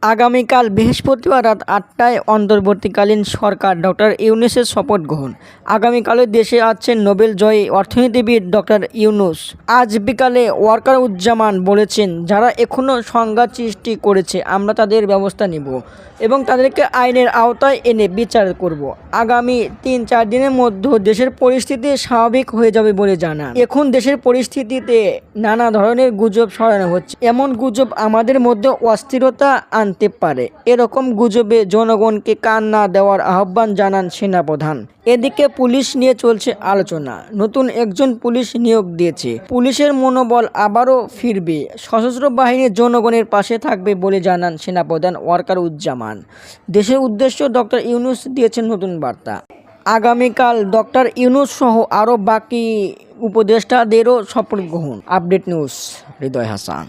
আগামীকাল বৃহস্পতিবার রাত ৮টায় অন্তর্বর্তীকালীন সরকার ডক্টর ইউনূসের শপথ গ্রহণ। আগামীকালও দেশে আছেন নোবেল জয়ী অর্থনীতিবিদ ডক্টর ইউনূস। আজ বিকালে ওয়াকারুজ্জামান বলেছেন, যারা এখনও সংঘাত সৃষ্টি করেছে আমরা তাদের ব্যবস্থা নেব এবং তাদেরকে আইনের আওতায় এনে বিচার করব। আগামী ৩-৪ দিনের মধ্যে দেশের পরিস্থিতি স্বাভাবিক হয়ে যাবে বলে জানান। এখন দেশের পরিস্থিতিতে নানা ধরনের গুজব ছড়ানো হচ্ছে। এমন গুজব আমাদের মধ্যে অস্থিরতা আনতে পারে। এরকম গুজবে জনগণকে কান না দেওয়ার আহ্বান জানান সেনাপ্রধান। এদিকে পুলিশ নিয়ে চলছে আলোচনা। নতুন একজন পুলিশ নিয়োগ দিয়েছে। পুলিশের মনোবল আবারও ফিরবে। সশস্ত্র বাহিনী জনগণের পাশে থাকবে বলে জানান সেনাপ্রধান ওয়াকারুজ্জামান। দেশের উদ্দেশ্যে ডক্টর ইউনূস দিয়েছেন নতুন বার্তা। আগামীকাল ডক্টর ইউনূস সহ আরও বাকি উপদেষ্টাদেরও শপথ গ্রহণ। আপডেট নিউজ, হৃদয় হাসান।